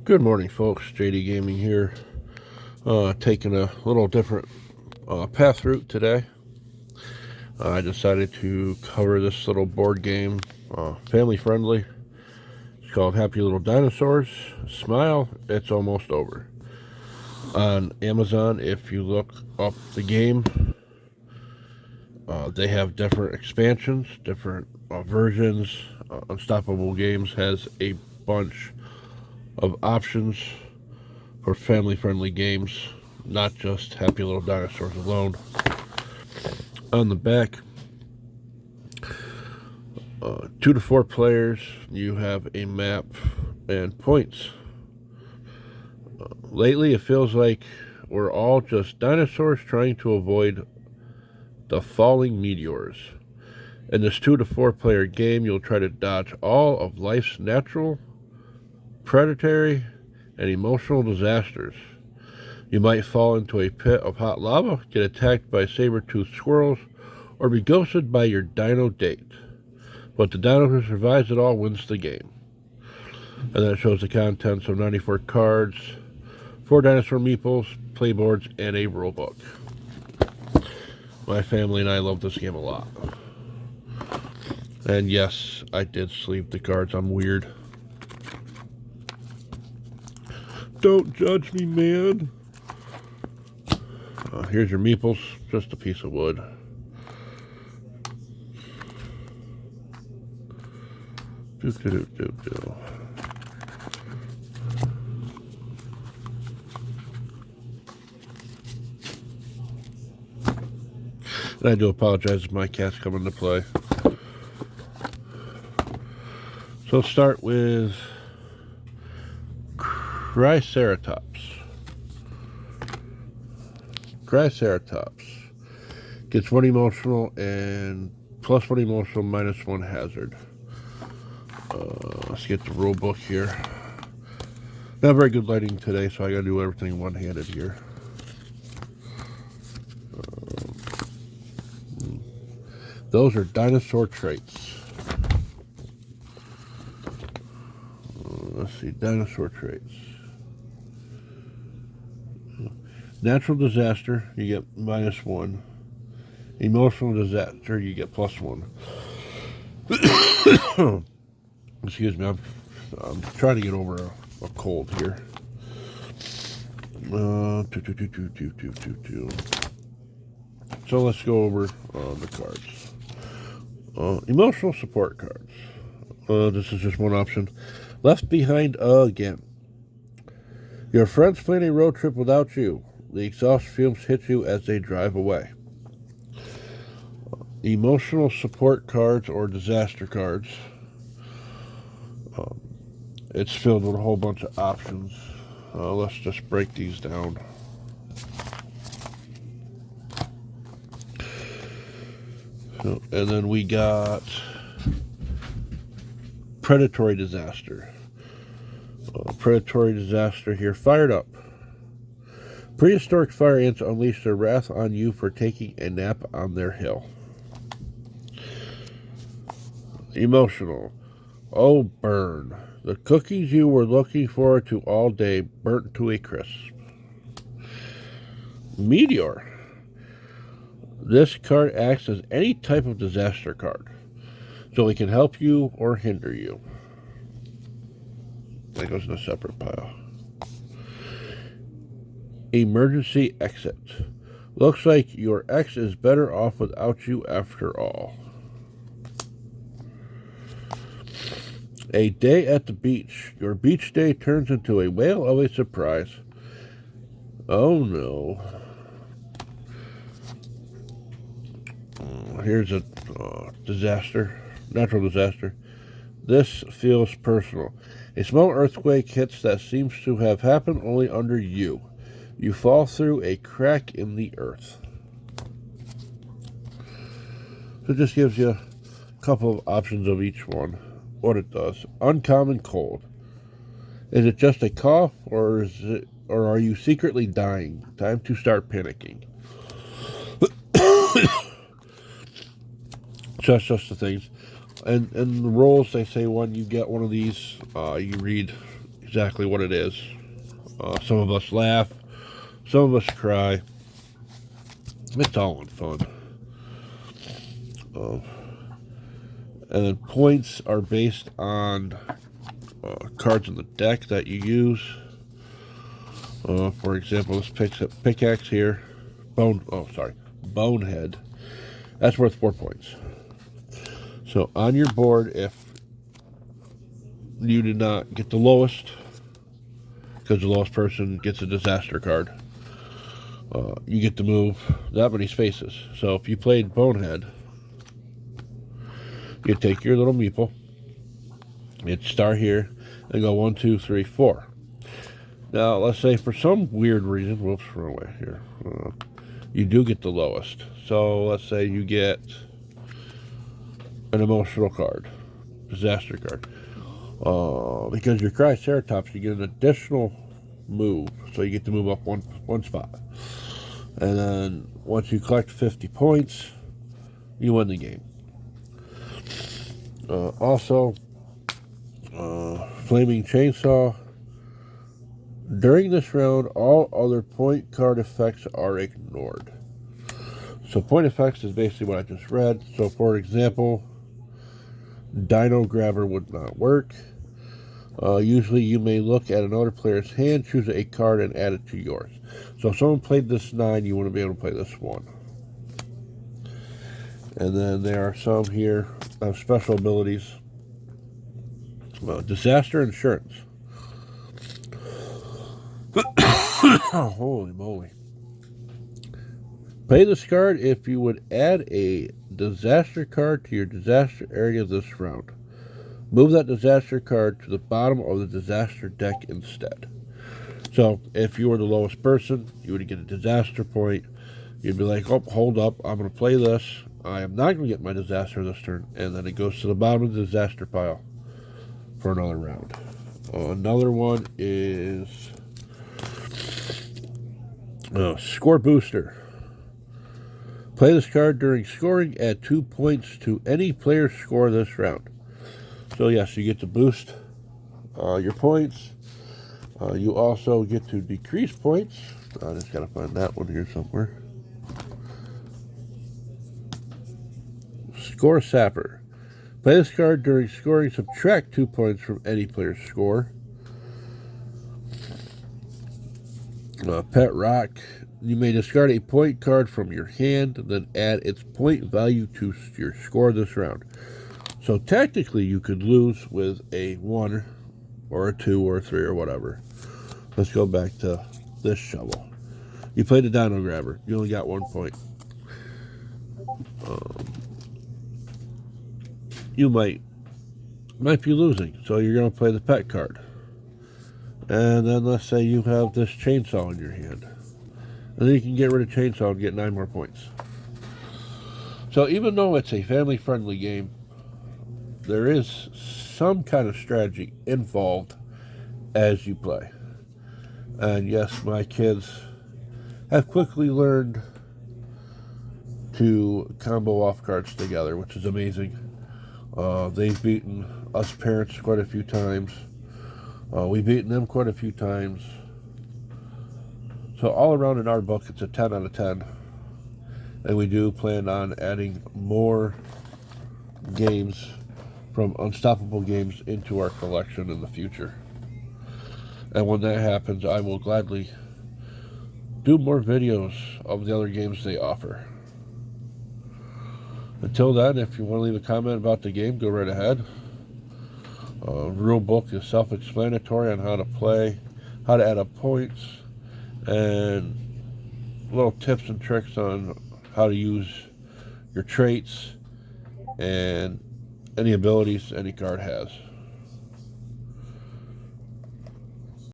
Good morning, folks. JD Gaming here. Taking a little different path route today. I decided to cover this little board game, family friendly. It's called Happy Little Dinosaurs. Smile, it's almost over. On Amazon, if you look up the game, they have different expansions, different versions. Unstoppable Games has a bunch of options for family-friendly games, not just Happy Little Dinosaurs alone. On the back, 2 to 4 players, you have a map and points. Lately, it feels like we're all just dinosaurs trying to avoid the falling meteors. In this 2 to 4 player game, you'll try to dodge all of life's natural, predatory, and emotional disasters. You might fall into a pit of hot lava, get attacked by saber-toothed squirrels, or be ghosted by your dino date. But the dino who survives it all wins the game. And then it shows the contents of 94 cards, 4 dinosaur meeples, playboards, and a rule book. My family and I love this game a lot. And yes, I did sleeve the cards. I'm weird. Don't judge me, man. Here's your meeples, just a piece of wood. And I do apologize if my cats come into play. So let's start with Triceratops. Triceratops gets 1 emotional and plus 1 emotional, minus 1 hazard. Let's get the rule book here. Not very good lighting today, so I gotta do everything one-handed here. Those are dinosaur traits. Let's see, dinosaur traits. Natural disaster, you get minus 1. Emotional disaster, you get plus 1. Excuse me, I'm trying to get over a cold here. So let's go over the cards. Emotional support cards. This is just one option. Left behind again. Your friends plan a road trip without you. The exhaust fumes hit you as they drive away. Emotional support cards or disaster cards. It's filled with a whole bunch of options. Let's just break these down. And then we got predatory disaster. Predatory disaster here. Fired up. Prehistoric fire ants unleash their wrath on you for taking a nap on their hill. Emotional. Oh, burn. The cookies you were looking forward to all day burnt to a crisp. Meteor. This card acts as any type of disaster card, so it can help you or hinder you. That goes in a separate pile. Emergency exit. Looks like your ex is better off without you after all. A day at the beach. Your beach day turns into a whale of a surprise. Oh no. Here's a disaster. Natural disaster. This feels personal. A small earthquake hits that seems to have happened only under you. You fall through a crack in the earth. So it just gives you a couple of options of each one. What it does. Uncommon cold. Is it just a cough, or are you secretly dying? Time to start panicking. So that's just the things. And the rules, they say when you get one of these, you read exactly what it is. Some of us laugh, some of us cry. It's all in fun. And then points are based on cards in the deck that you use. For example, this pickaxe here, Bonehead. That's worth 4 points. So on your board, if you did not get the lowest, because the lowest person gets a disaster card, you get to move that many spaces. So if you played Bonehead, you take your little meeple, you'd start here, and go 1, 2, 3, 4. Now, let's say for some weird reason, whoops, run away here, you do get the lowest. So let's say you get an emotional card, disaster card. Because you're Triceratops, you get an additional move, so you get to move up one spot. And then once you collect 50 points, you win the game. Also, Flaming Chainsaw. During this round, all other point card effects are ignored. So point effects is basically what I just read. So for example, Dino Grabber would not work. Usually you may look at another player's hand, choose a card, and add it to yours. So if someone played this 9, you want to be able to play this 1. And then there are some here of special abilities. Disaster Insurance. Oh, holy moly. Play this card if you would add a disaster card to your disaster area this round. Move that disaster card to the bottom of the disaster deck instead. So if you were the lowest person, you would get a disaster point. You'd be like, oh, hold up, I'm going to play this. I am not going to get my disaster this turn. And then it goes to the bottom of the disaster pile for another round. Another one is Score Booster. Play this card during scoring. Add 2 points to any player's score this round. So yes, you get to boost your points. You also get to decrease points. I just got to find that one here somewhere. Score Sapper. Play this card during scoring. Subtract 2 points from any player's score. Pet Rock. You may discard a point card from your hand, then add its point value to your score this round. So technically you could lose with a 1 or a 2 or a 3 or whatever. Let's go back to this shovel. You played a Dino Grabber. You only got 1 point. You might be losing, so you're going to play the pet card. And then let's say you have this chainsaw in your hand. And then you can get rid of chainsaw and get 9 more points. So even though it's a family-friendly game, there is some kind of strategy involved as you play. And yes, my kids have quickly learned to combo off cards together, which is amazing. They've beaten us parents quite a few times. We've beaten them quite a few times. So all around in our book, it's a 10 out of 10. And we do plan on adding more games from Unstoppable Games into our collection in the future. And when that happens, I will gladly do more videos of the other games they offer. Until then, if you want to leave a comment about the game, go right ahead. Rule book is self-explanatory on how to play, how to add up points, and little tips and tricks on how to use your traits and any abilities any card has.